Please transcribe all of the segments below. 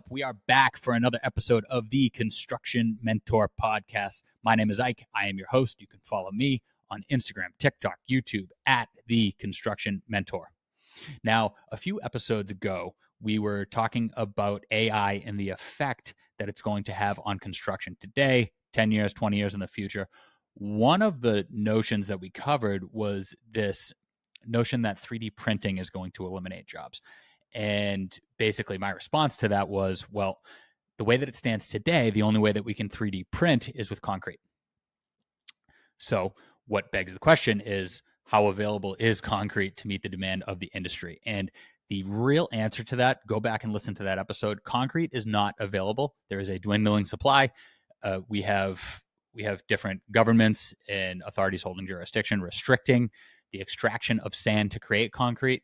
We are back for another episode of the Construction Mentor Podcast. My name is Ike. I am your host. You can follow me on Instagram, TikTok, YouTube at the Construction Mentor. Now, a few episodes ago, we were talking about AI and the effect that it's going to have on construction today, 10 years, 20 years in the future. One of the notions that we covered was this notion that 3D printing is going to eliminate jobs. And basically my response to that was, well, the way that it stands today, the only way that we can 3D print is with concrete. So what begs the question is, how available is concrete to meet the demand of the industry? And the real answer to that, go back and listen to that episode. Concrete is not available. There is a dwindling supply. We have different governments and authorities holding jurisdiction, restricting the extraction of sand to create concrete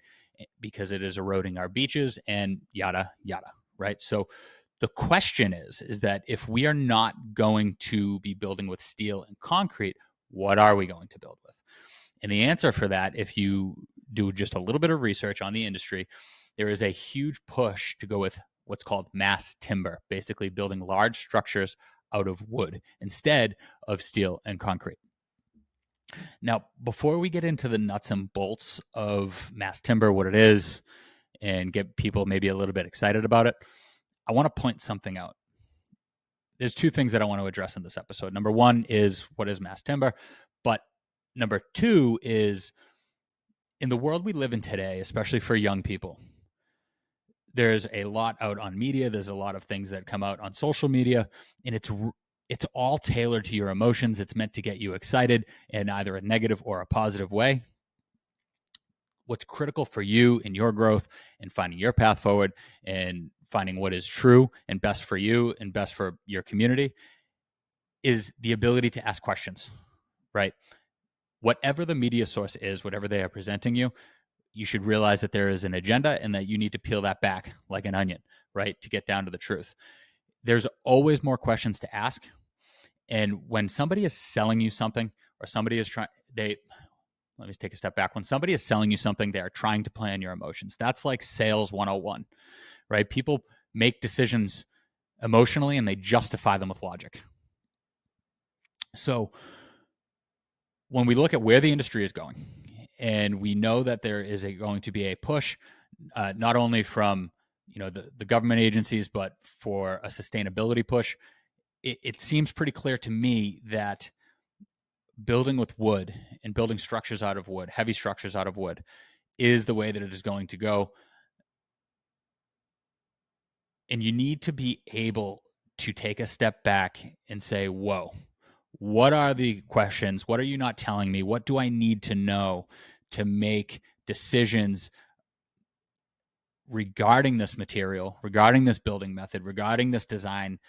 because it is eroding our beaches and yada, yada, right? So the question is that if we are not going to be building with steel and concrete, what are we going to build with? And the answer for that, if you do just a little bit of research on the industry, there is a huge push to go with what's called mass timber, basically building large structures out of wood instead of steel and concrete. Now, before we get into the nuts and bolts of mass timber, what it is, and get people maybe a little bit excited about it, I want to point something out. There's two things that I want to address in this episode. Number one is, what is mass timber? But number two is, in the world we live in today, especially for young people, there's a lot out on media. There's a lot of things that come out on social media, and it's all tailored to your emotions. It's meant to get you excited in either a negative or a positive way. What's critical for you in your growth and finding your path forward and finding what is true and best for you and best for your community is the ability to ask questions, right? Whatever the media source is, whatever they are presenting you, you should realize that there is an agenda and that you need to peel that back like an onion, right? To get down to the truth. There's always more questions to ask. And when somebody is selling you something, or somebody is let me take a step back. When somebody is selling you something, they are trying to play on your emotions. That's like sales 101, right? People make decisions emotionally and they justify them with logic. So when we look at where the industry is going, and we know that there is going to be a push, not only from the government agencies, but for a sustainability push, it seems pretty clear to me that building with wood and building structures out of wood, heavy structures out of wood, is the way that it is going to go. And you need to be able to take a step back and say, whoa, what are the questions? What are you not telling me? What do I need to know to make decisions regarding this material, regarding this building method, regarding this design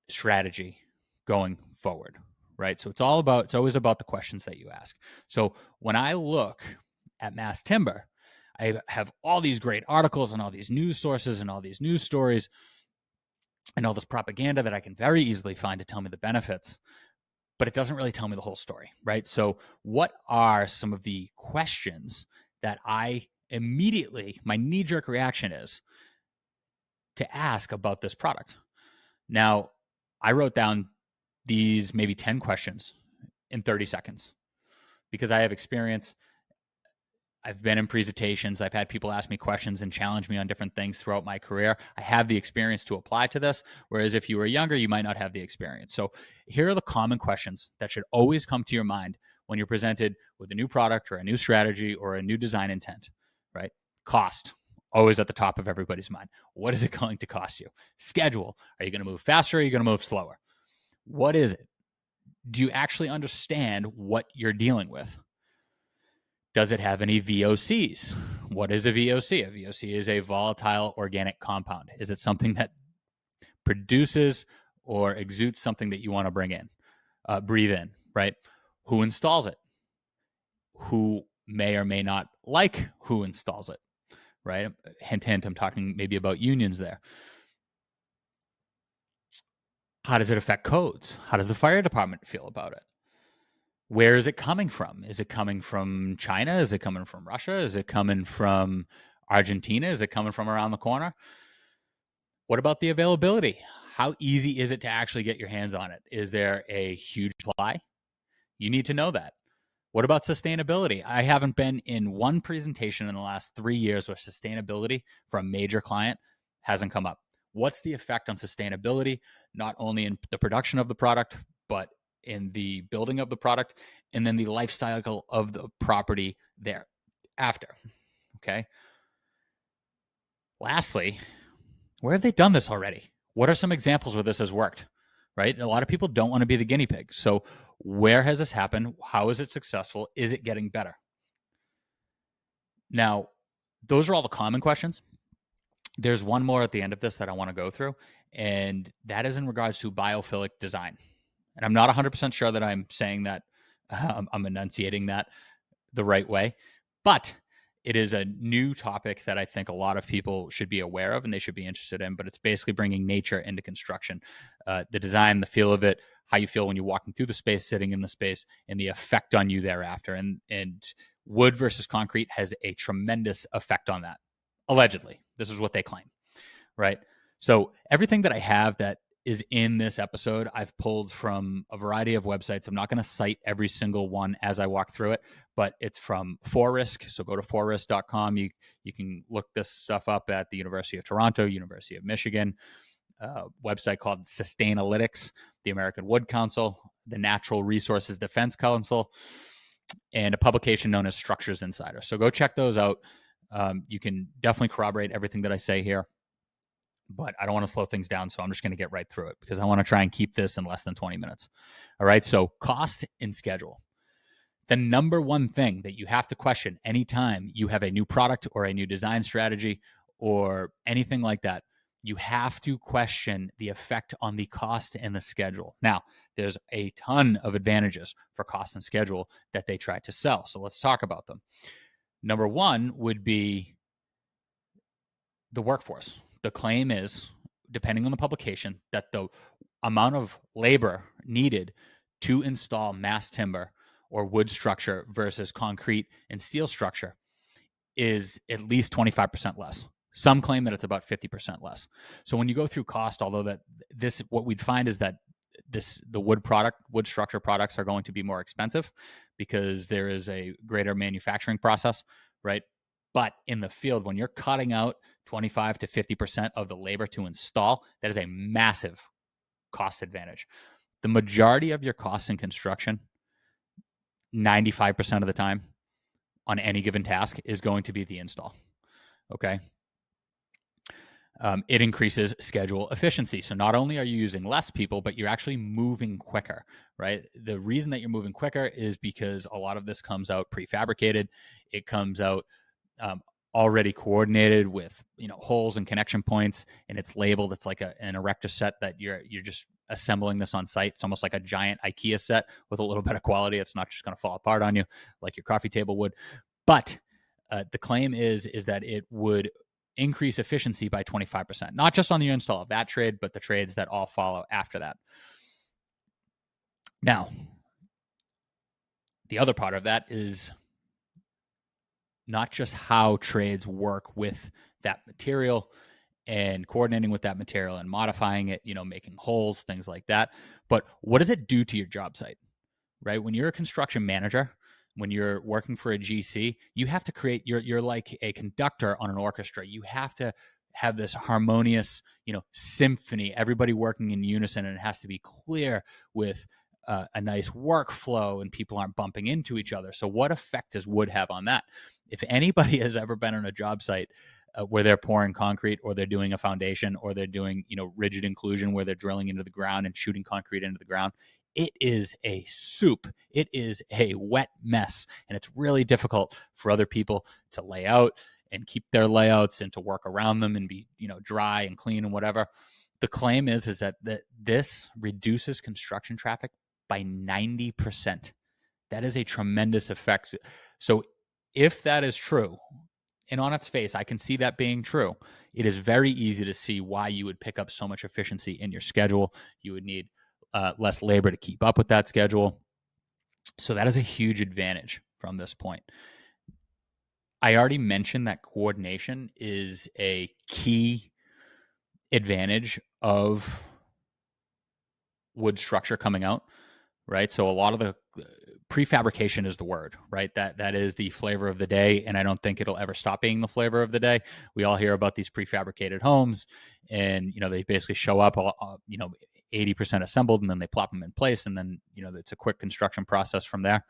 strategy going forward, right? So it's always about the questions that you ask. So when I look at mass timber, I have all these great articles and all these news sources and all these news stories and all this propaganda that I can very easily find to tell me the benefits, but it doesn't really tell me the whole story, right? So what are some of the questions that I immediately, my knee-jerk reaction is to ask about this product? Now, I wrote down these maybe 10 questions in 30 seconds because I have experience. I've been in presentations. I've had people ask me questions and challenge me on different things throughout my career. I have the experience to apply to this, whereas if you were younger, you might not have the experience. So here are the common questions that should always come to your mind when you're presented with a new product or a new strategy or a new design intent, right? Cost, always at the top of everybody's mind. What is it going to cost you? Schedule. Are you going to move faster or are you going to move slower? What is it? Do you actually understand what you're dealing with? Does it have any VOCs? What is a VOC? A VOC is a volatile organic compound. Is it something that produces or exudes something that you want to breathe in, right? Who installs it? Who may or may not like who installs it, right? Hint, hint, I'm talking maybe about unions there. How does it affect codes? How does the fire department feel about it? Where is it coming from? Is it coming from China? Is it coming from Russia? Is it coming from Argentina? Is it coming from around the corner? What about the availability? How easy is it to actually get your hands on it? Is there a huge supply? You need to know that. What about sustainability? I haven't been in one presentation in the last 3 years where sustainability for a major client hasn't come up. What's the effect on sustainability, not only in the production of the product, but in the building of the product, and then the life cycle of the property thereafter? Okay. Lastly, where have they done this already? What are some examples where this has worked? Right? A lot of people don't want to be the guinea pig. So, where has this happened? How is it successful? Is it getting better? Now, those are all the common questions. There's one more at the end of this that I want to go through, and that is in regards to biophilic design. And I'm not 100% sure that I'm saying that, I'm enunciating that the right way, but it is a new topic that I think a lot of people should be aware of and they should be interested in. But it's basically bringing nature into construction, the design, the feel of it, how you feel when you're walking through the space, sitting in the space, and the effect on you thereafter. And wood versus concrete has a tremendous effect on that. Allegedly, this is what they claim, right? So everything that I have that is in this episode, I've pulled from a variety of websites. I'm not going to cite every single one as I walk through it, but it's from Forrisk. So go to forrisk.com. You can look this stuff up at the University of Toronto, University of Michigan, website called Sustainalytics, the American Wood Council, the Natural Resources Defense Council, and a publication known as Structures Insider. So go check those out. You can definitely corroborate everything that I say here, but I don't want to slow things down, so I'm just going to get right through it because I want to try and keep this in less than 20 minutes. All right, so cost and schedule. The number one thing that you have to question anytime you have a new product or a new design strategy or anything like that, you have to question the effect on the cost and the schedule. Now, there's a ton of advantages for cost and schedule that they try to sell, so let's talk about them. Number one would be the workforce. The claim is, depending on the publication, that the amount of labor needed to install mass timber or wood structure versus concrete and steel structure is at least 25% less. Some claim that it's about 50% less. So when you go through cost, although that this, what we'd find is that the wood structure products are going to be more expensive because there is a greater manufacturing process, right? But in the field, when you're cutting out 25 to 50% of the labor to install, that is a massive cost advantage. The majority of your costs in construction, 95% of the time on any given task, is going to be the install. Okay. It increases schedule efficiency. So not only are you using less people, but you're actually moving quicker, right? The reason that you're moving quicker is because a lot of this comes out prefabricated. It comes out already coordinated with holes and connection points, and it's labeled. It's like an erector set that you're just assembling this on site. It's almost like a giant IKEA set with a little bit of quality. It's not just going to fall apart on you like your coffee table would. But the claim is that it would increase efficiency by 25%, not just on the install of that trade, but the trades that all follow after that. Now, the other part of that is not just how trades work with that material and coordinating with that material and modifying it, making holes, things like that, but what does it do to your job site, right? When you're a construction manager, when you're working for a GC, you have to create, you're like a conductor on an orchestra. You have to have this harmonious, symphony, everybody working in unison, and it has to be clear with a nice workflow and people aren't bumping into each other. So what effect does wood have on that? If anybody has ever been on a job site where they're pouring concrete or they're doing a foundation or they're doing, rigid inclusion where they're drilling into the ground and shooting concrete into the ground, it is a soup. It is a wet mess. And it's really difficult for other people to lay out and keep their layouts and to work around them and be, dry and clean and whatever. The claim is that this reduces construction traffic by 90%. That is a tremendous effect. So if that is true, and on its face, I can see that being true, it is very easy to see why you would pick up so much efficiency in your schedule. You would need less labor to keep up with that schedule. So that is a huge advantage from this point. I already mentioned that coordination is a key advantage of wood structure coming out, right? So a lot of the prefabrication is the word, right? That is the flavor of the day, and I don't think it'll ever stop being the flavor of the day. We all hear about these prefabricated homes, and they basically show up, 80% assembled, and then they plop them in place, and then it's a quick construction process from there.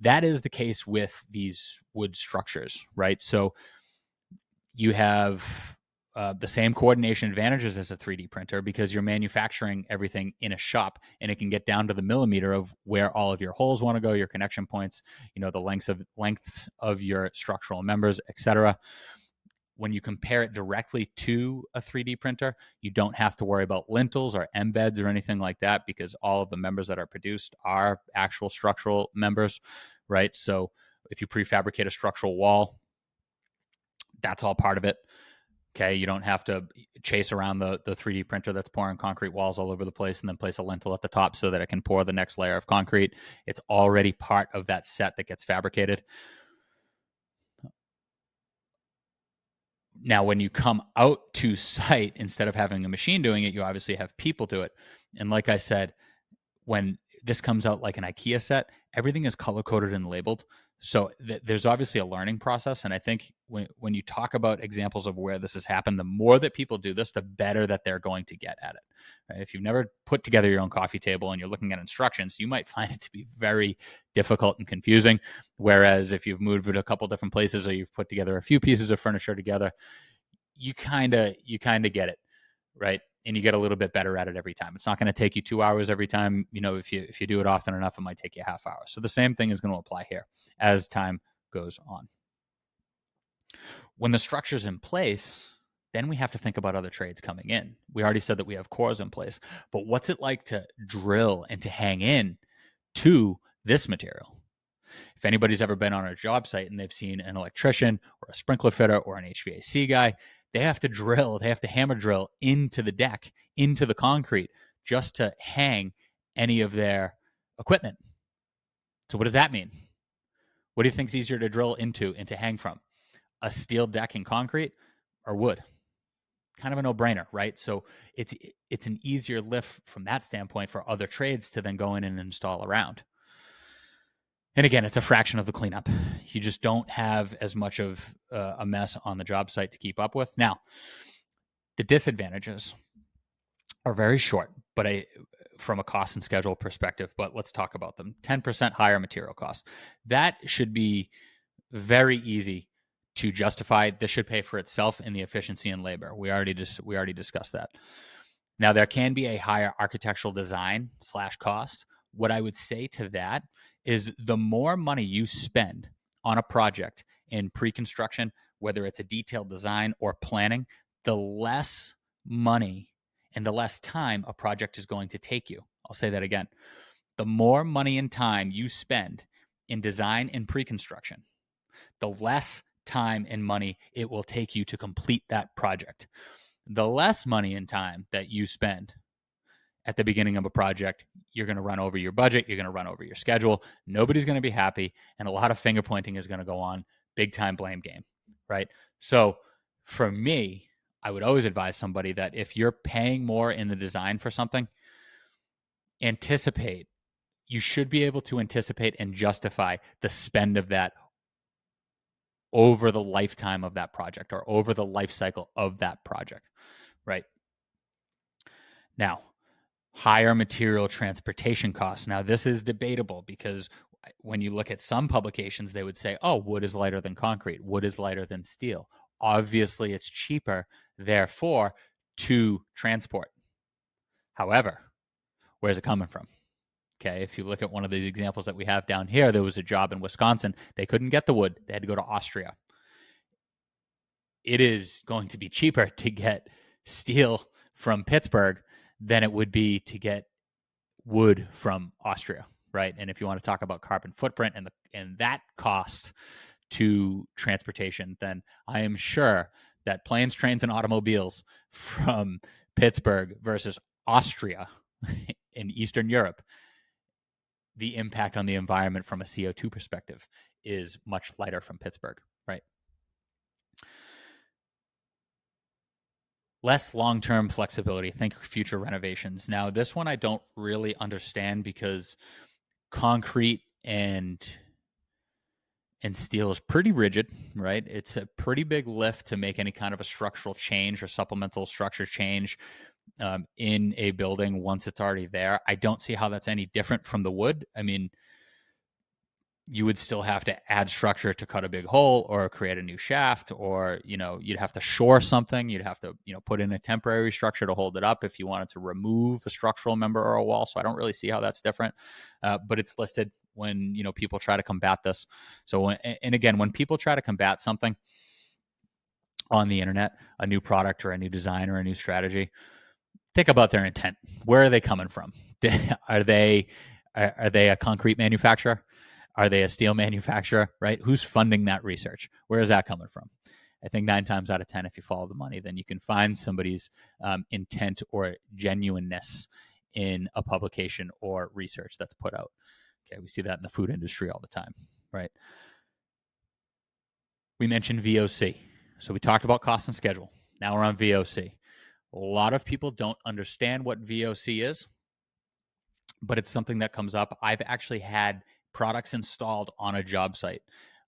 That is the case with these wood structures, right? So you have the same coordination advantages as a 3D printer because you're manufacturing everything in a shop, and it can get down to the millimeter of where all of your holes want to go, your connection points, the lengths of your structural members, etc. When you compare it directly to a 3D printer, you don't have to worry about lintels or embeds or anything like that because all of the members that are produced are actual structural members, right? So if you prefabricate a structural wall, that's all part of it. Okay, you don't have to chase around the 3D printer that's pouring concrete walls all over the place and then place a lintel at the top so that it can pour the next layer of concrete. It's already part of that set that gets fabricated. Now, when you come out to site, instead of having a machine doing it, you obviously have people do it. And like I said, when this comes out like an IKEA set, everything is color coded and labeled. So there's obviously a learning process. And I think when you talk about examples of where this has happened, the more that people do this, the better that they're going to get at it. Right? If you've never put together your own coffee table and you're looking at instructions, you might find it to be very difficult and confusing. Whereas if you've moved to a couple different places or you've put together a few pieces of furniture together, you kind of get it, right? And you get a little bit better at it every time. It's not going to take you 2 hours every time. If you do it often enough, it might take you a half hour. So the same thing is going to apply here as time goes on. When the structure's in place, then we have to think about other trades coming in. We already said that we have cores in place, but what's it like to drill and to hang in to this material? If anybody's ever been on a job site and they've seen an electrician or a sprinkler fitter or an HVAC guy, they have to hammer drill into the deck, into the concrete, just to hang any of their equipment. So what does that mean? What do you think is easier to drill into and to hang from? A steel deck in concrete or wood? Kind of a no-brainer, right? So it's an easier lift from that standpoint for other trades to then go in and install around. And again, it's a fraction of the cleanup. You just don't have as much of a mess on the job site to keep up with. Now, the disadvantages are very short, but from a cost and schedule perspective, but let's talk about them. 10% higher material costs. That should be very easy to justify. This should pay for itself in the efficiency and labor. We already discussed that. Now, there can be a higher architectural design / cost. What I would say to that is the more money you spend on a project in pre-construction, whether it's a detailed design or planning, the less money and the less time a project is going to take you. I'll say that again. The more money and time you spend in design and pre-construction, the less time and money it will take you to complete that project. The less money and time that you spend at the beginning of a project, you're going to run over your budget, you're going to run over your schedule, nobody's going to be happy, and a lot of finger pointing is going to go on, big time blame game, right? So for me, I would always advise somebody that if you're paying more in the design for something, you should be able to anticipate and justify the spend of that over the lifetime of that project or over the life cycle of that project, right? Now, higher material transportation costs. Now, this is debatable because when you look at some publications, they would say, oh, wood is lighter than concrete. Wood is lighter than steel. Obviously, it's cheaper, therefore, to transport. However, where's it coming from? Okay, if you look at one of these examples that we have down here, there was a job in Wisconsin. They couldn't get the wood. They had to go to Austria. It is going to be cheaper to get steel from Pittsburgh than it would be to get wood from Austria, right? And if you want to talk about carbon footprint and that cost to transportation, then I am sure that planes, trains, and automobiles from Pittsburgh versus Austria in Eastern Europe, the impact on the environment from a CO2 perspective is much lighter from Pittsburgh, right? less long-term flexibility. Think future renovations. Now, this one I don't really understand because concrete and steel is pretty rigid, right? It's a pretty big lift to make any kind of a structural change or supplemental structure change in a building once it's already there. I don't see how that's any different from the wood. I mean, you would still have to add structure to cut a big hole or create a new shaft, or you'd have to shore something. You'd have to put in a temporary structure to hold it up if you wanted to remove a structural member or a wall. So I don't really see how that's different, but it's listed when people try to combat this. So and again, when people try to combat something on the internet, a new product or a new design or a new strategy, think about their intent. Where are they coming from? Are they a concrete manufacturer? Are they a steel manufacturer, right? Who's funding that research? Where is that coming from? I think 9 times out of 10, if you follow the money, then you can find somebody's intent or genuineness in a publication or research that's put out. Okay, we see that in the food industry all the time, right? We mentioned VOC. So we talked about cost and schedule. Now we're on VOC. A lot of people don't understand what VOC is, but it's something that comes up. I've actually had products installed on a job site.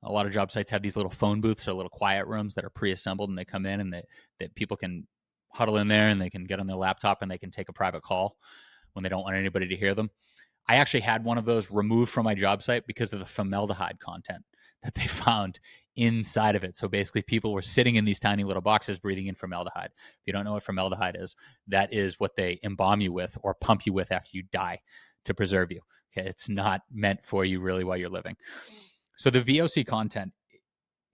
A lot of job sites have these little phone booths or little quiet rooms that are pre-assembled, and they come in and that people can huddle in there and they can get on their laptop and they can take a private call when they don't want anybody to hear them. I actually had one of those removed from my job site because of the formaldehyde content that they found inside of it. So basically people were sitting in these tiny little boxes breathing in formaldehyde. If you don't know what formaldehyde is, that is what they embalm you with or pump you with after you die to preserve you. Okay, it's not meant for you really while you're living. So the VOC content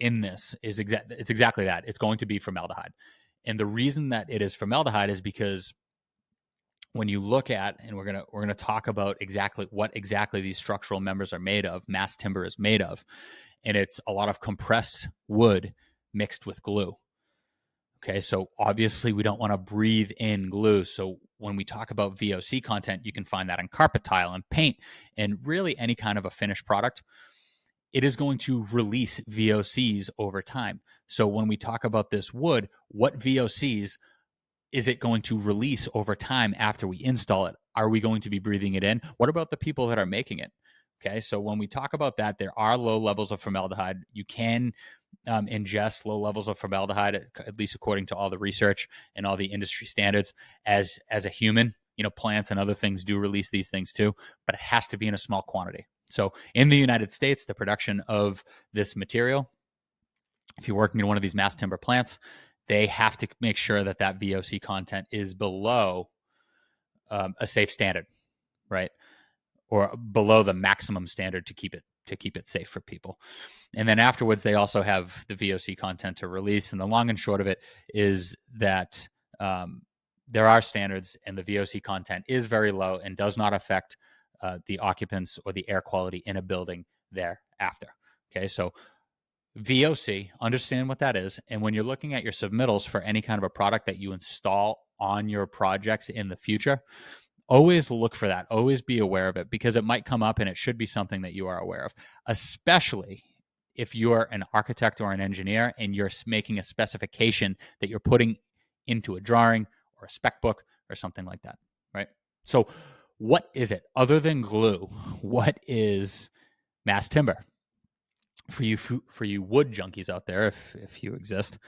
in this is exactly that. It's going to be formaldehyde. And the reason that it is formaldehyde is because when you look at, and we're gonna talk about what exactly these structural members are made of, mass timber is made of, and it's a lot of compressed wood mixed with glue. Okay, so obviously we don't want to breathe in glue. So when we talk about VOC content, you can find that in carpet tile and paint and really any kind of a finished product. It is going to release VOCs over time. So when we talk about this wood, what VOCs is it going to release over time after we install it? Are we going to be breathing it in? What about the people that are making it? Okay, so when we talk about that, there are low levels of formaldehyde. You can ingest low levels of formaldehyde, at least according to all the research and all the industry standards. As a human, plants and other things do release these things too, but it has to be in a small quantity. So in the United States, the production of this material, if you're working in one of these mass timber plants, they have to make sure that VOC content is below a safe standard, right? Or below the maximum standard to keep it safe for people. And then afterwards, they also have the VOC content to release. And the long and short of it is that there are standards, and the VOC content is very low and does not affect the occupants or the air quality in a building thereafter. Okay, so VOC, understand what that is. And when you're looking at your submittals for any kind of a product that you install on your projects in the future, always look for that. Always be aware of it, because it might come up and it should be something that you are aware of, especially if you're an architect or an engineer and you're making a specification that you're putting into a drawing or a spec book or something like that, right? So what is it other than glue? What is mass timber? For you wood junkies out there, if you exist,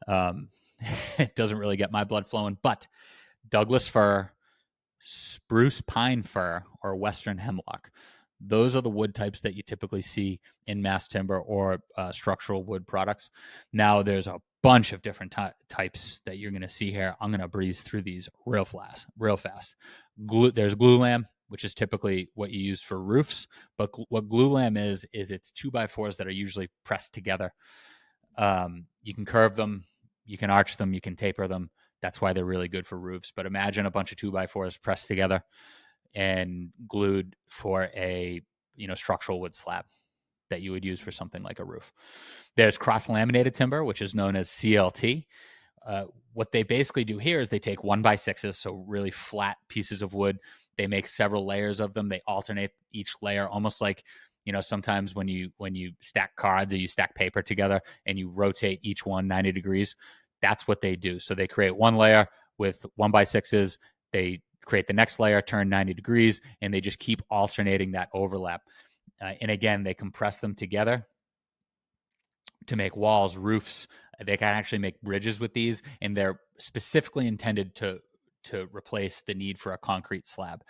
it doesn't really get my blood flowing, but Douglas fir, spruce pine fir, or western hemlock, those are the wood types that you typically see in mass timber or structural wood products. Now there's a bunch of different types that you're going to see here. I'm going to breeze through these real fast. There's glulam, which is typically what you use for roofs. But what glulam is it's 2x4s that are usually pressed together. You can curve them, you can arch them, you can taper them. That's why they're really good for roofs. But imagine a bunch of 2x4s pressed together and glued for a structural wood slab that you would use for something like a roof. There's cross-laminated timber, which is known as CLT. What they basically do here is they take 1x6s, so really flat pieces of wood. They make several layers of them. They alternate each layer, almost like sometimes when you stack cards or you stack paper together and you rotate each one 90 degrees. That's what they do. So they create one layer with 1x6s. They create the next layer, turn 90 degrees, and they just keep alternating that overlap. And again, they compress them together to make walls, roofs. They can actually make bridges with these, and they're specifically intended to replace the need for a concrete slab.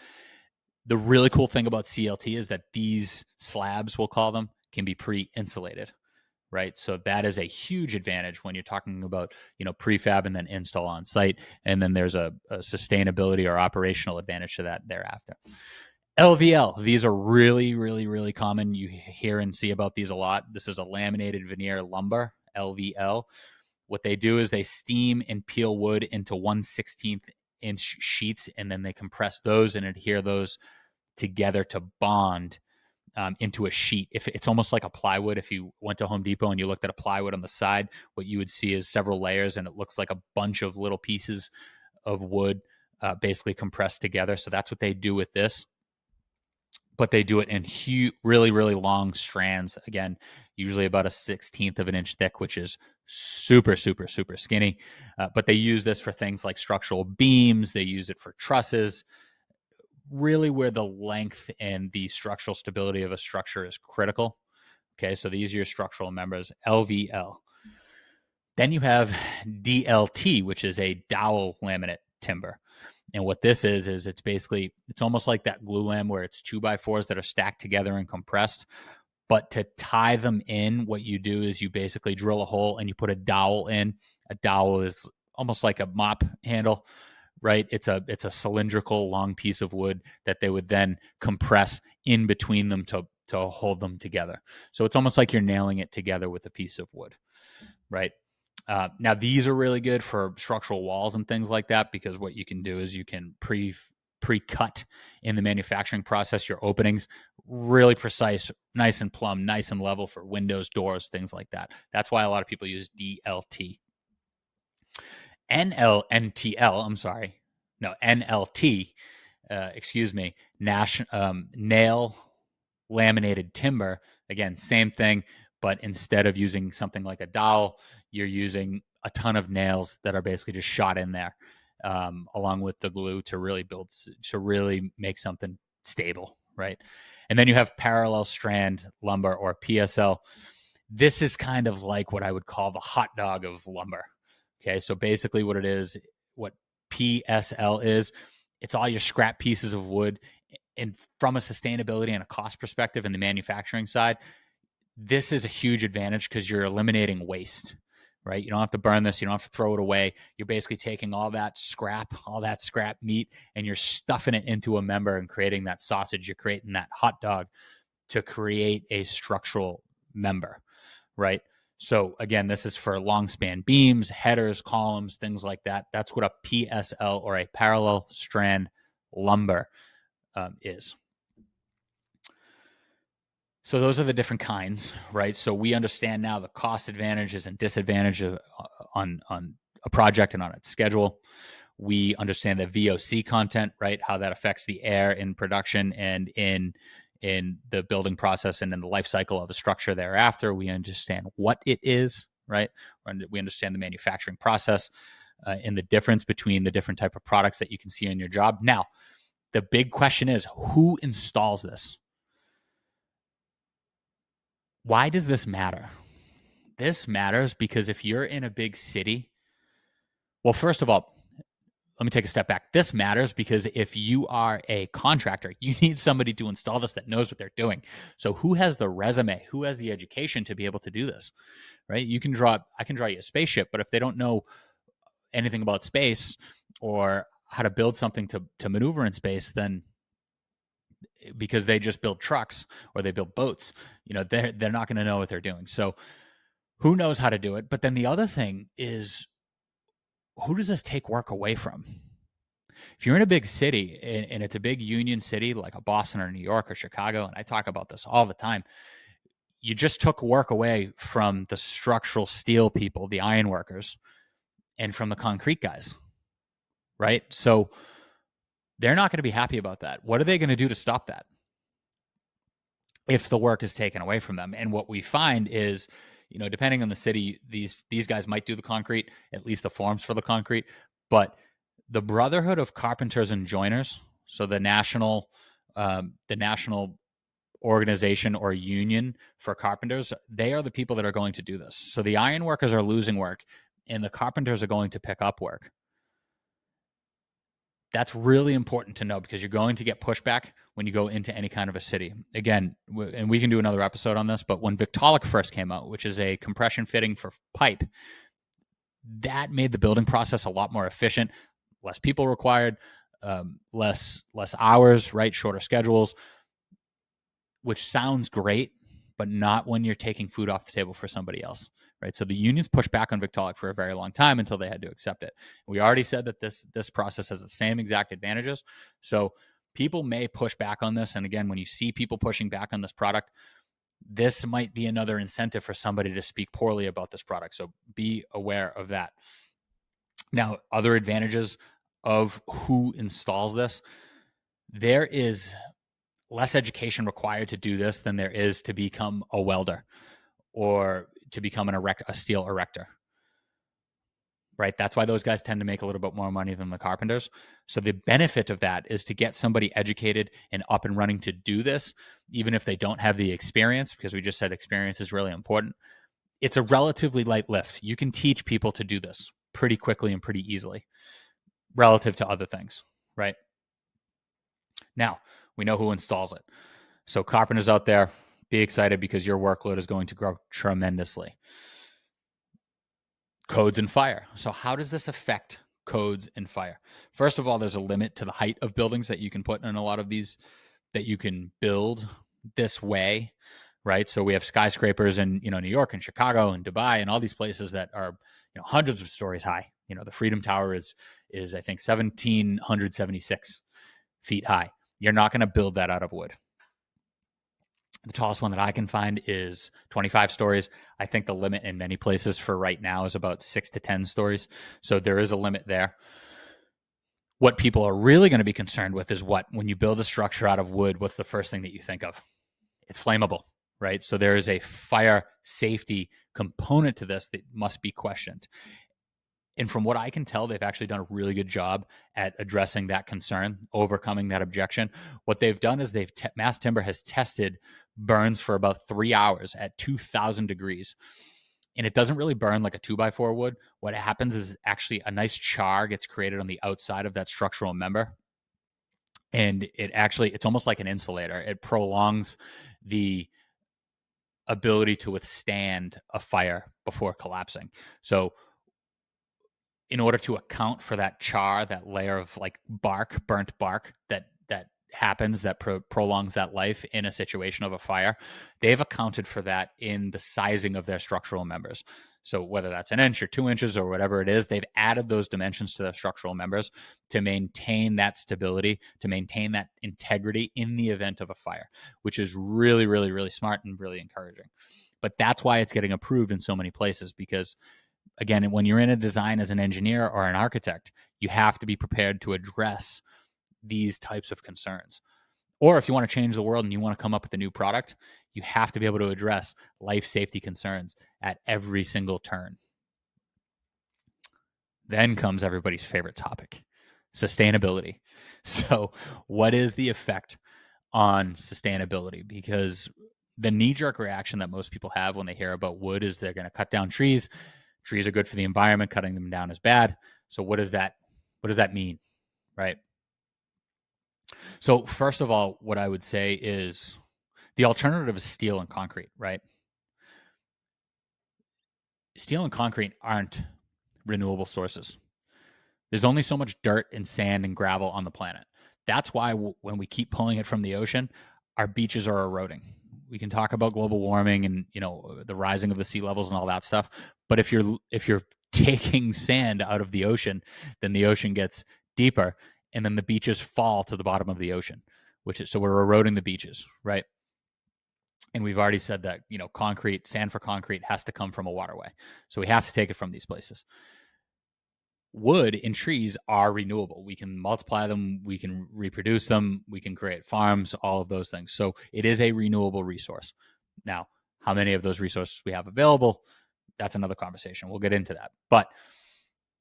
The really cool thing about CLT is that these slabs, we'll call them, can be pre-insulated, right? So that is a huge advantage when you're talking about, prefab and then install on site. And then there's a sustainability or operational advantage to that thereafter. LVL, these are really, really, really common. You hear and see about these a lot. This is a laminated veneer lumber, LVL. What they do is they steam and peel wood into 1/16 inch sheets, and then they compress those and adhere those together to bond into a sheet. If it's almost like a plywood, if you went to Home Depot and you looked at a plywood on the side, what you would see is several layers, and it looks like a bunch of little pieces of wood basically compressed together. So that's what they do with this. But they do it in really, really long strands. Again, usually about a 1/16 of an inch thick, which is super, super, super skinny. But they use this for things like structural beams. They use it for trusses, really where the length and the structural stability of a structure is critical. Okay, so these are your structural members, LVL. Then you have DLT, which is a dowel laminate timber. And what this is it's almost like that glue lam where it's 2x4s that are stacked together and compressed. But to tie them in, what you do is you basically drill a hole and you put a dowel in. A dowel is almost like a mop handle, right? It's a cylindrical long piece of wood that they would then compress in between them to hold them together. So it's almost like you're nailing it together with a piece of wood, right? Now, these are really good for structural walls and things like that, because what you can do is you can pre-cut in the manufacturing process your openings, really precise, nice and plumb, nice and level for windows, doors, things like that. That's why a lot of people use DLT. NLT, nail laminated timber. Again, same thing, but instead of using something like a dowel, you're using a ton of nails that are basically just shot in there, along with the glue to really make something stable, right? And then you have parallel strand lumber, or PSL. This is kind of like what I would call the hot dog of lumber. Okay, so basically what PSL is, it's all your scrap pieces of wood. And from a sustainability and a cost perspective in the manufacturing side, this is a huge advantage because you're eliminating waste, right? You don't have to burn this. You don't have to throw it away. You're basically taking all that scrap meat, and you're stuffing it into a member and creating that sausage. You're creating that hot dog to create a structural member, right? So again, this is for long span beams, headers, columns, things like that. That's what a PSL, or a parallel strand lumber, is. So those are the different kinds, right? So we understand now the cost advantages and disadvantages on a project and on its schedule. We understand the VOC content, right? How that affects the air in production and in the building process and in the life cycle of a structure thereafter. We understand what it is, right? We understand the manufacturing process and the difference between the different type of products that you can see on your job. Now, the big question is, who installs this? Why does this matter? This matters because if you're in a big city, well, first of all, let me take a step back. This matters because if you are a contractor, you need somebody to install this that knows what they're doing. So who has the resume? Who has the education to be able to do this, right? I can draw you a spaceship, but if they don't know anything about space or how to build something to maneuver in space, then because they just build trucks or they build boats, they're not going to know what they're doing. So who knows how to do it? But then the other thing is, who does this take work away from? If you're in a big city and it's a big union city like a Boston or New York or Chicago, and I talk about this all the time, you just took work away from the structural steel people, the iron workers, and from the concrete guys, right? So they're not going to be happy about that. What are they going to do to stop that if the work is taken away from them? And what we find is, depending on the city, these guys might do the concrete, at least the forms for the concrete. But the Brotherhood of Carpenters and Joiners, so the national organization or union for carpenters, they are the people that are going to do this. So the iron workers are losing work, and the carpenters are going to pick up work. That's really important to know because you're going to get pushback when you go into any kind of a city. Again, and we can do another episode on this, but when Victaulic first came out, which is a compression fitting for pipe, that made the building process a lot more efficient, less people required, less hours, right? Shorter schedules, which sounds great, but not when you're taking food off the table for somebody else, right? So the unions pushed back on Victaulic for a very long time until they had to accept it. We already said that this process has the same exact advantages. So people may push back on this. And again, when you see people pushing back on this product, this might be another incentive for somebody to speak poorly about this product. So be aware of that. Now, other advantages of who installs this, there is less education required to do this than there is to become a welder or to become a steel erector, right? That's why those guys tend to make a little bit more money than the carpenters. So the benefit of that is to get somebody educated and up and running to do this, even if they don't have the experience, because we just said experience is really important. It's a relatively light lift. You can teach people to do this pretty quickly and pretty easily relative to other things, right? Now, we know who installs it. So carpenters out there, be excited because your workload is going to grow tremendously. Codes and fire. So how does this affect codes and fire? First of all, there's a limit to the height of buildings that you can put in a lot of these, that you can build this way, right? So we have skyscrapers in, New York and Chicago and Dubai and all these places that are, hundreds of stories high. The Freedom Tower is I think 1,776 feet high. You're not going to build that out of wood. The tallest one that I can find is 25 stories. I think the limit in many places for right now is about 6 to 10 stories. So there is a limit there. What people are really going to be concerned with is when you build a structure out of wood, what's the first thing that you think of? It's flammable, right? So there is a fire safety component to this that must be questioned. And from what I can tell, they've actually done a really good job at addressing that concern, overcoming that objection. What they've done is Mass Timber has tested burns for about 3 hours at 2,000 degrees. And it doesn't really burn like a 2x4 would. What happens is actually a nice char gets created on the outside of that structural member. And it's almost like an insulator. It prolongs the ability to withstand a fire before collapsing. So in order to account for that char, that layer of like burnt bark that happens, that prolongs that life in a situation of a fire, they've accounted for that in the sizing of their structural members. So whether that's an inch or 2 inches or whatever it is, they've added those dimensions to their structural members to maintain that stability, to maintain that integrity in the event of a fire, which is really, really, really smart and really encouraging. But that's why it's getting approved in so many places, because again, when you're in a design as an engineer or an architect, you have to be prepared to address these types of concerns. Or if you want to change the world and you want to come up with a new product, you have to be able to address life safety concerns at every single turn. Then comes everybody's favorite topic, sustainability. So what is the effect on sustainability? Because the knee-jerk reaction that most people have when they hear about wood is they're going to cut down trees. Trees are good for the environment. Cutting them down is bad. So what does that mean, right? So first of all, what I would say is the alternative is steel and concrete, right? Steel and concrete aren't renewable sources. There's only so much dirt and sand and gravel on the planet. That's why when we keep pulling it from the ocean, our beaches are eroding. We can talk about global warming and the rising of the sea levels and all that stuff, but if you're taking sand out of the ocean, then the ocean gets deeper, and then the beaches fall to the bottom of the ocean, so we're eroding the beaches, right? And we've already said that sand for concrete has to come from a waterway, so we have to take it from these places. Wood and trees are renewable. We can multiply them, we can reproduce them, we can create farms, all of those things. So it is a renewable resource. Now, How many of those resources we have available, that's another conversation. We'll get into that. But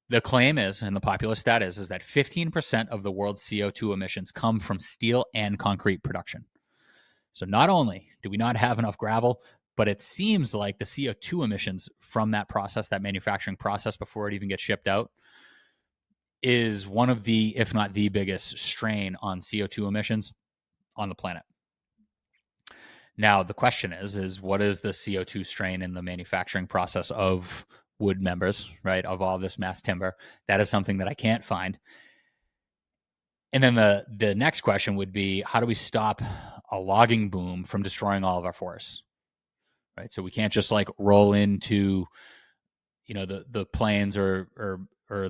the claim is, and the popular stat is that 15% of the world's CO2 emissions come from steel and concrete production. So not only do we not have enough gravel, but it seems like the CO2 emissions from that process, that manufacturing process before it even gets shipped out, is one of the, if not the biggest strain on CO2 emissions on the planet. Now, the question is what is the CO2 strain in the manufacturing process of wood members, right, of all this mass timber? That is something that I can't find. And then the next question would be, how do we stop a logging boom from destroying all of our forests, right? So we can't just like roll into, the plains or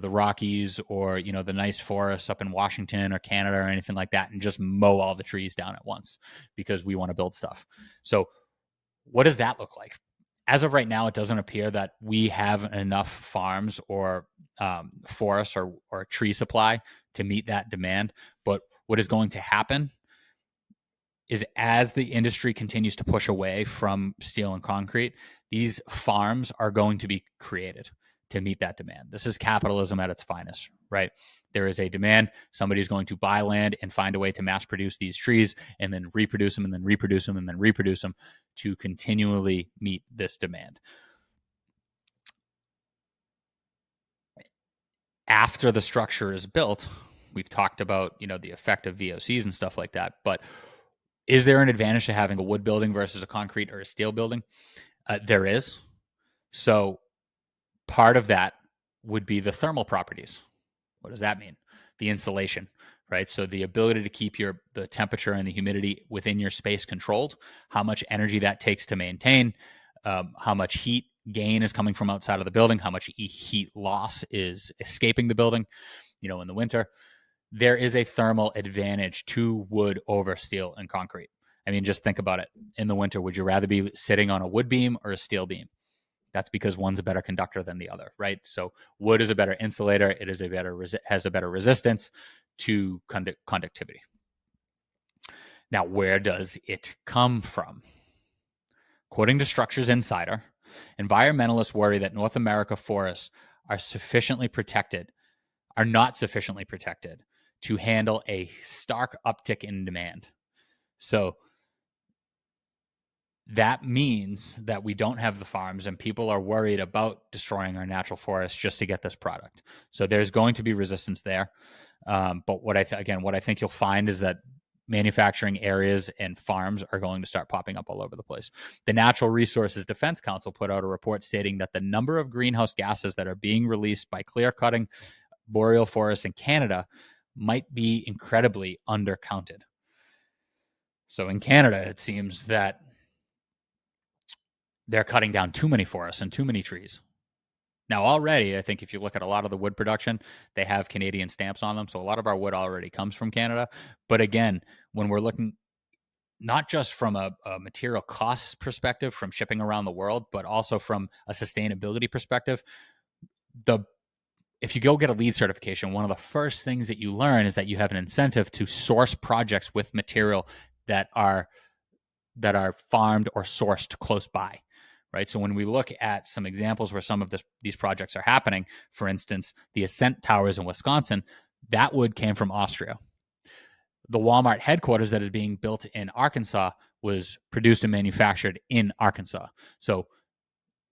the Rockies or, the nice forests up in Washington or Canada or anything like that and just mow all the trees down at once because we want to build stuff. So what does that look like? As of right now, it doesn't appear that we have enough farms or forests or tree supply to meet that demand. But what is going to happen is as the industry continues to push away from steel and concrete, these farms are going to be created to meet that demand. This is capitalism at its finest, right? There is a demand. Somebody's going to buy land and find a way to mass produce these trees and then reproduce them and then reproduce them and then reproduce them to continually meet this demand. After the structure is built, we've talked about, the effect of VOCs and stuff like that, but is there an advantage to having a wood building versus a concrete or a steel building? There is. So part of that would be the thermal properties. What does that mean? The insulation, right? So the ability to keep the temperature and the humidity within your space controlled, how much energy that takes to maintain, how much heat gain is coming from outside of the building, how much heat loss is escaping the building, in the winter. There is a thermal advantage to wood over steel and concrete. I mean, just think about it. In the winter, would you rather be sitting on a wood beam or a steel beam? That's because one's a better conductor than the other, right? So wood is a better insulator. It is has a better resistance to conductivity. Now, where does it come from? According to Structures Insider, environmentalists worry that North America forests are not sufficiently protected to handle a stark uptick in demand. So that means that we don't have the farms and people are worried about destroying our natural forests just to get this product. So there's going to be resistance there. But what I think you'll find is that manufacturing areas and farms are going to start popping up all over the place. The Natural Resources Defense Council put out a report stating that the number of greenhouse gases that are being released by clear-cutting boreal forests in Canada might be incredibly undercounted. So in Canada, it seems that they're cutting down too many forests and too many trees. Now, already, I think if you look at a lot of the wood production, they have Canadian stamps on them. So a lot of our wood already comes from Canada. But again, when we're looking not just from a material costs perspective from shipping around the world, but also from a sustainability perspective, if you go get a LEED certification, one of the first things that you learn is that you have an incentive to source projects with material that are farmed or sourced close by, right? So when we look at some examples where some of these projects are happening, for instance, the Ascent Towers in Wisconsin, that wood came from Austria. The Walmart headquarters that is being built in Arkansas was produced and manufactured in Arkansas. So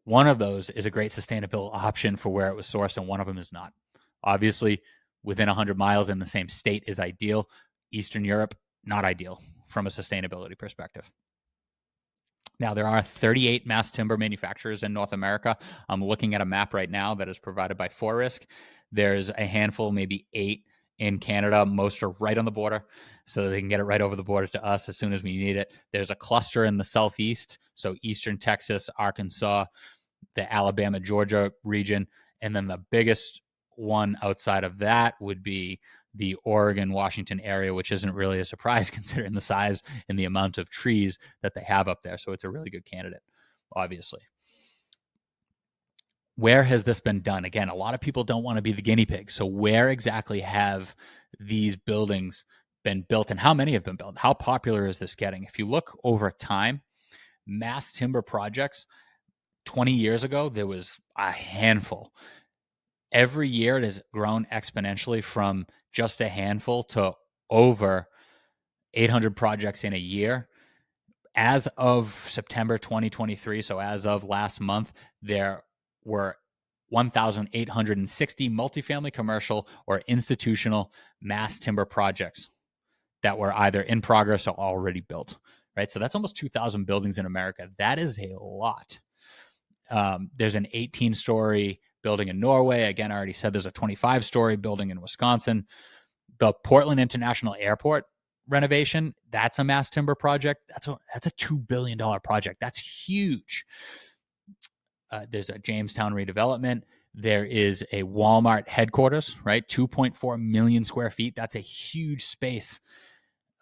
one of those is a great sustainable option for where it was sourced, and one of them is not. Obviously, within 100 miles in the same state is ideal. Eastern Europe, not ideal from a sustainability perspective. Now, there are 38 mass timber manufacturers in North America. I'm looking at a map right now that is provided by Forrisk. There's a handful, maybe 8 in Canada. Most are right on the border, so they can get it right over the border to us as soon as we need it. There's a cluster in the southeast, so eastern Texas, Arkansas, the Alabama, Georgia region, and then the biggest one outside of that would be the Oregon, Washington area, which isn't really a surprise considering the size and the amount of trees that they have up there. So it's a really good candidate, obviously. Where has this been done? Again, a lot of people don't want to be the guinea pig. So where exactly have these buildings been built and how many have been built? How popular is this getting? If you look over time, mass timber projects, 20 years ago, there was a handful. Every year it has grown exponentially from just a handful to over 800 projects in a year. As of September 2023, so as of last month, there were 1,860 multifamily, commercial, or institutional mass timber projects that were either in progress or already built, right? So that's almost 2,000 buildings in America. That is a lot. There's an 18-story building in Norway. Again, I already said there's a 25-story building in Wisconsin. The Portland International Airport renovation, that's a mass timber project. That's a $2 billion project. That's huge. There's a Jamestown redevelopment. There is a Walmart headquarters, right? 2.4 million square feet. That's a huge space.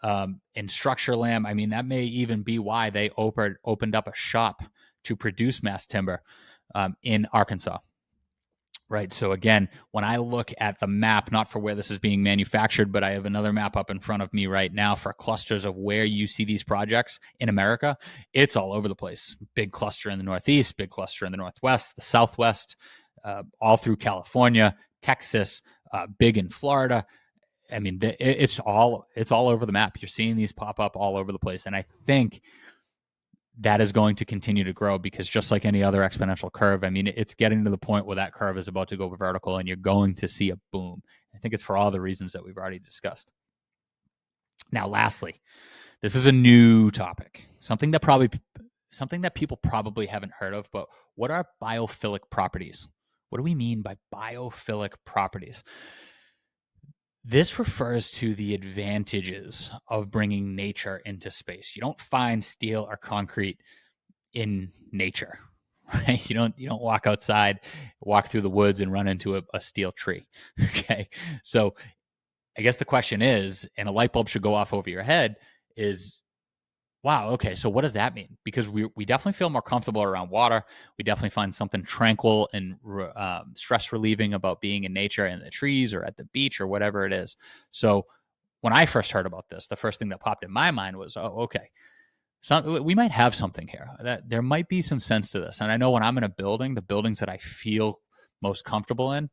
In Structureland, I mean, that may even be why they opened up a shop to produce mass timber in Arkansas. Right. So again, when I look at the map, not for where this is being manufactured, but I have another map up in front of me right now for clusters of where you see these projects in America. It's all over the place. Big cluster in the Northeast, big cluster in the Northwest, the Southwest, all through California, Texas, big in Florida. I mean, it's all over the map. You're seeing these pop up all over the place. And I think that is going to continue to grow because just like any other exponential curve, I mean, it's getting to the point where that curve is about to go vertical and you're going to see a boom. I think it's for all the reasons that we've already discussed. Now, lastly, this is a new topic, something that people probably haven't heard of, but what are biophilic properties? What do we mean by biophilic properties? This refers to the advantages of bringing nature into space. You don't find steel or concrete in nature, right? You don't walk outside, walk through the woods and run into a steel tree. Okay. So I guess the question is, and a light bulb should go off over your head, is, wow, okay, so what does that mean? Because we definitely feel more comfortable around water. We definitely find something tranquil and stress relieving about being in nature, in the trees or at the beach or whatever it is. So when I first heard about this, the first thing that popped in my mind was, oh, okay, we might have something here. That there might be some sense to this. And I know when I'm in a building, the buildings that I feel most comfortable in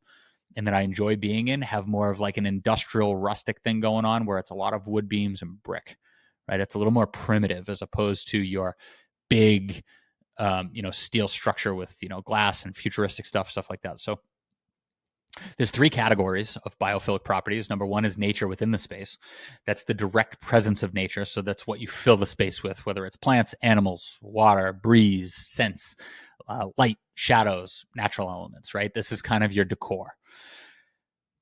and that I enjoy being in have more of like an industrial rustic thing going on where it's a lot of wood beams and brick. Right, it's a little more primitive as opposed to your big, steel structure with glass and futuristic stuff like that. So there's three categories of biophilic properties. Number one is nature within the space. That's the direct presence of nature. So that's what you fill the space with, whether it's plants, animals, water, breeze, scents, light, shadows, natural elements. Right, this is kind of your decor.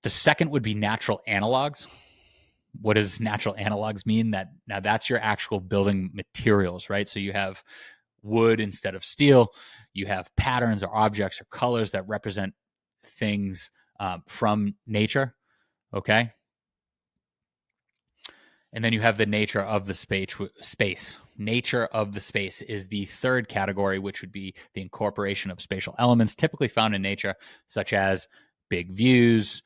The second would be natural analogs. What does natural analogs mean? Now that's your actual building materials, right? So you have wood instead of steel. You have patterns or objects or colors that represent things from nature, okay? And then you have the nature of the space. Nature of the space is the third category, which would be the incorporation of spatial elements typically found in nature, such as big views,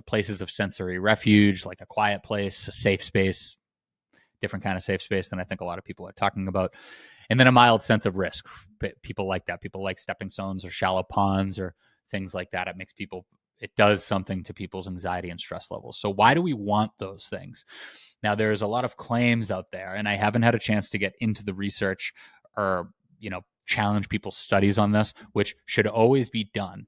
places of sensory refuge, like a quiet place, a safe space, different kind of safe space than I think a lot of people are talking about. And then a mild sense of risk. People like that. People like stepping stones or shallow ponds or things like that. It does something to people's anxiety and stress levels. So why do we want those things? Now, there's a lot of claims out there, and I haven't had a chance to get into the research or, challenge people's studies on this, which should always be done.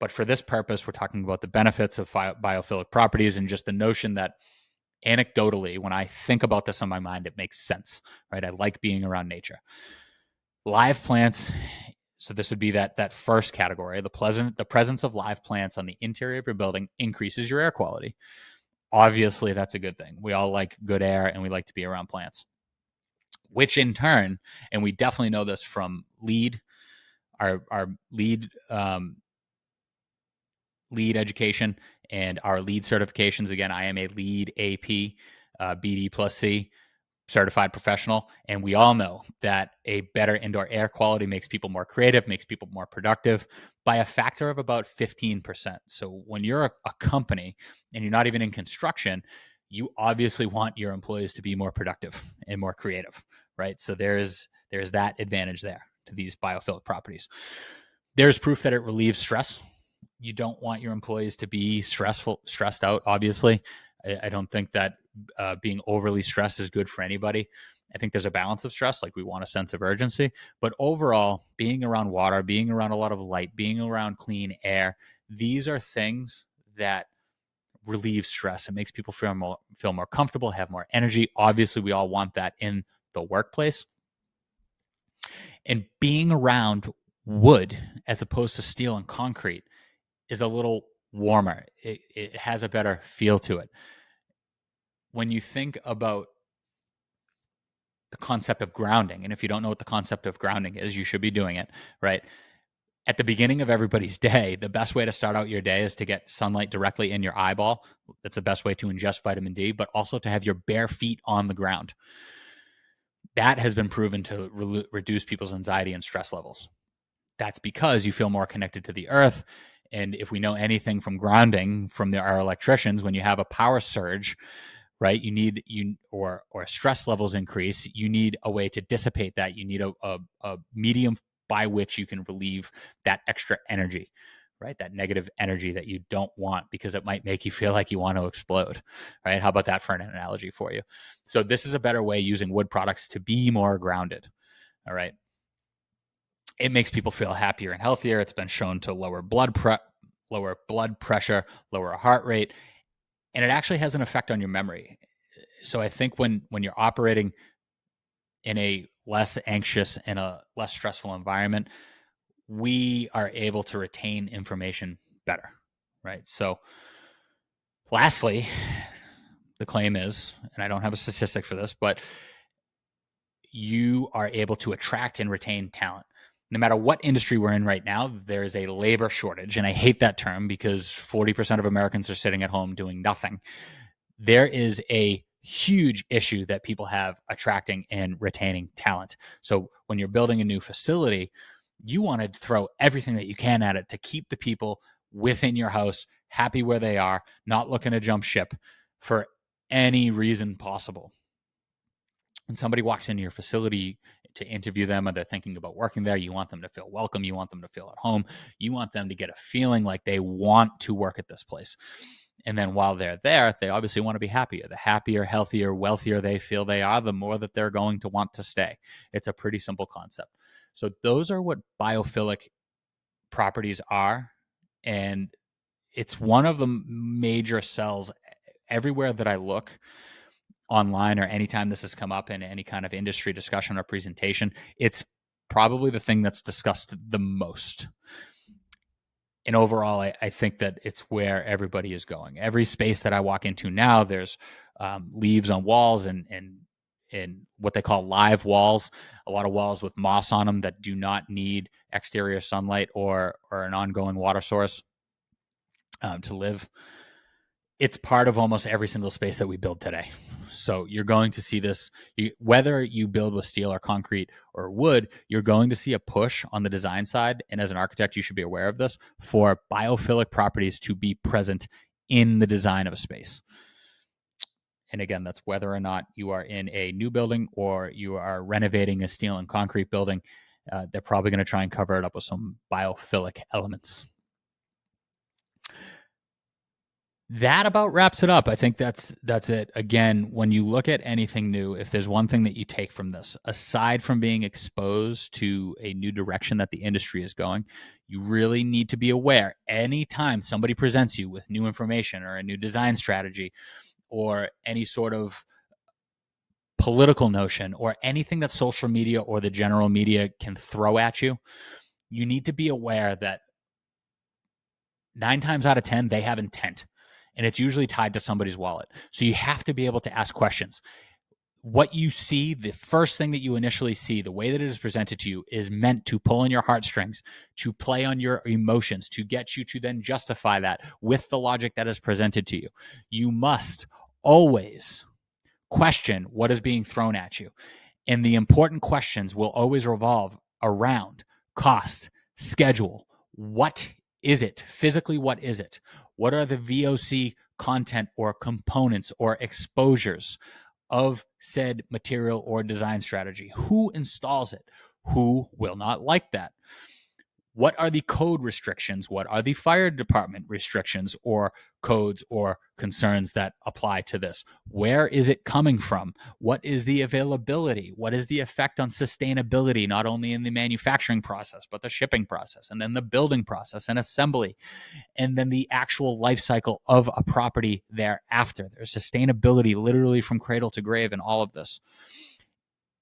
But for this purpose, we're talking about the benefits of biophilic properties and just the notion that anecdotally, when I think about this in my mind, it makes sense, right? I like being around nature. Live plants. So this would be that first category. The presence of live plants on the interior of your building increases your air quality. Obviously, that's a good thing. We all like good air and we like to be around plants, which in turn, and we definitely know this from our lead education and our lead certifications. Again, I am a lead AP, BD plus C certified professional. And we all know that a better indoor air quality makes people more creative, makes people more productive by a factor of about 15%. So when you're a company and you're not even in construction, you obviously want your employees to be more productive and more creative, right? So there's that advantage there to these biophilic properties. There's proof that it relieves stress. You don't want your employees to be stressed out, obviously. I don't think that being overly stressed is good for anybody. I think there's a balance of stress, like we want a sense of urgency. But overall, being around water, being around a lot of light, being around clean air, these are things that relieve stress. It makes people feel more comfortable, have more energy. Obviously, we all want that in the workplace. And being around wood as opposed to steel and concrete is a little warmer. It has a better feel to it. When you think about the concept of grounding, and if you don't know what the concept of grounding is, you should be doing it, right? At the beginning of everybody's day, the best way to start out your day is to get sunlight directly in your eyeball. That's the best way to ingest vitamin D, but also to have your bare feet on the ground. That has been proven to reduce people's anxiety and stress levels. That's because you feel more connected to the earth. And if we know anything from grounding from our electricians, when you have a power surge, right, or stress levels increase, you need a way to dissipate that. You need a medium by which you can relieve that extra energy, right? That negative energy that you don't want, because it might make you feel like you want to explode, right? How about that for an analogy for you? So this is a better way, using wood products, to be more grounded, all right? It makes people feel happier and healthier. It's been shown to lower blood pressure, lower heart rate, and it actually has an effect on your memory. So I think when you're operating in a less anxious and a less stressful environment, we are able to retain information better, right? So lastly, the claim is, and I don't have a statistic for this, but you are able to attract and retain talent. No matter what industry we're in right now, there is a labor shortage. And I hate that term because 40% of Americans are sitting at home doing nothing. There is a huge issue that people have attracting and retaining talent. So when you're building a new facility, you want to throw everything that you can at it to keep the people within your house happy where they are, not looking to jump ship for any reason possible. When somebody walks into your facility to interview them, or they're thinking about working there, you want them to feel welcome. You want them to feel at home. You want them to get a feeling like they want to work at this place. And then while they're there, they obviously want to be happier. The happier, healthier, wealthier they feel they are, the more that they're going to want to stay. It's a pretty simple concept. So those are what biophilic properties are. And it's one of the major sells everywhere that I look online, or anytime this has come up in any kind of industry discussion or presentation. It's probably the thing that's discussed the most. And overall, I think that it's where everybody is going. Every space that I walk into now, there's leaves on walls and what they call live walls, a lot of walls with moss on them that do not need exterior sunlight or an ongoing water source to live. It's part of almost every single space that we build today. So you're going to see this, whether you build with steel or concrete or wood, you're going to see a push on the design side. And as an architect, you should be aware of this, for biophilic properties to be present in the design of a space. And again, that's whether or not you are in a new building or you are renovating a steel and concrete building. They're probably going to try and cover it up with some biophilic elements. That about wraps it up. I think that's it. Again, when you look at anything new, if there's one thing that you take from this, aside from being exposed to a new direction that the industry is going, you really need to be aware anytime somebody presents you with new information or a new design strategy or any sort of political notion or anything that social media or the general media can throw at you, you need to be aware that 9 times out of 10, they have intent. And it's usually tied to somebody's wallet. So you have to be able to ask questions. What you see, the first thing that you initially see, the way that it is presented to you, is meant to pull on your heartstrings, to play on your emotions, to get you to then justify that with the logic that is presented to you. You must always question what is being thrown at you. And the important questions will always revolve around cost, schedule. What is it? Physically, what is it? What are the VOC content or components or exposures of said material or design strategy? Who installs it? Who will not like that? What are the code restrictions? What are the fire department restrictions or codes or concerns that apply to this? Where is it coming from? What is the availability? What is the effect on sustainability, not only in the manufacturing process, but the shipping process, and then the building process and assembly, and then the actual life cycle of a property thereafter? There's sustainability literally from cradle to grave in all of this.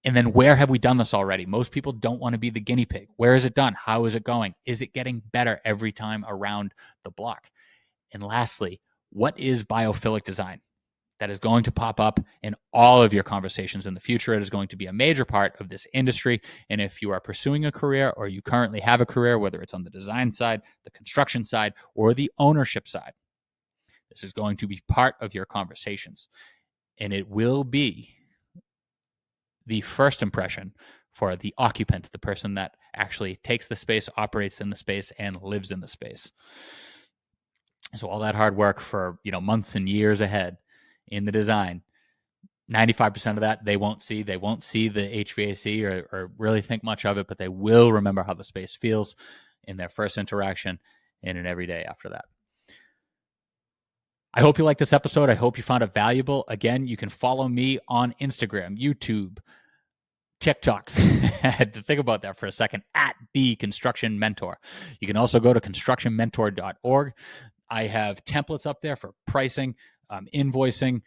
And then where have we done this already? Most people don't want to be the guinea pig. Where is it done? How is it going? Is it getting better every time around the block? And lastly, what is biophilic design? That is going to pop up in all of your conversations in the future. It is going to be a major part of this industry. And if you are pursuing a career, or you currently have a career, whether it's on the design side, the construction side, or the ownership side, this is going to be part of your conversations. And it will be the first impression for the occupant, the person that actually takes the space, operates in the space, and lives in the space. So all that hard work for months and years ahead in the design, 95% of that they won't see. They won't see the HVAC or really think much of it, but they will remember how the space feels in their first interaction and in every day after that. I hope you liked this episode. I hope you found it valuable. Again, you can follow me on Instagram, YouTube, TikTok. I had to think about that for a second, at The Construction Mentor. You can also go to constructionmentor.org. I have templates up there for pricing, invoicing,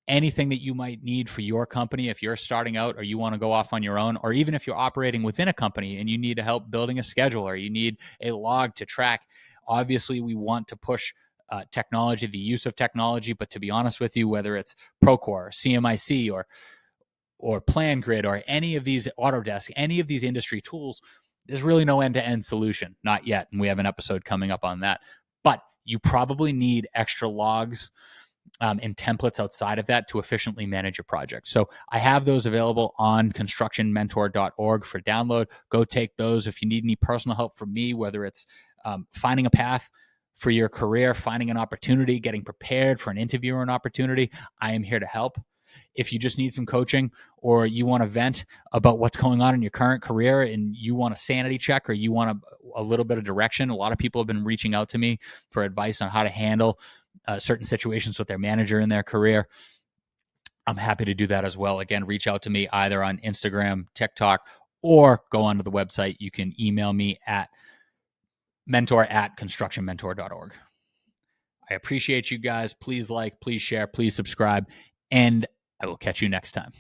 anything that you might need for your company if you're starting out or you want to go off on your own, or even if you're operating within a company and you need help building a schedule or you need a log to track. Obviously, we want to push technology, the use of technology, but to be honest with you, whether it's Procore, CMIC, or PlanGrid, or any of these, Autodesk, any of these industry tools, there's really no end-to-end solution, not yet. And we have an episode coming up on that. But you probably need extra logs and templates outside of that to efficiently manage your project. So I have those available on constructionmentor.org for download. Go take those. If you need any personal help from me, whether it's finding a path for your career, finding an opportunity, getting prepared for an interview or an opportunity, I am here to help. If you just need some coaching, or you want to vent about what's going on in your current career and you want a sanity check, or you want a little bit of direction, a lot of people have been reaching out to me for advice on how to handle certain situations with their manager in their career. I'm happy to do that as well. Again, reach out to me either on Instagram, TikTok, or go onto the website. You can email me at mentor@constructionmentor.org. I appreciate you guys. Please like, please share, please subscribe, and I will catch you next time.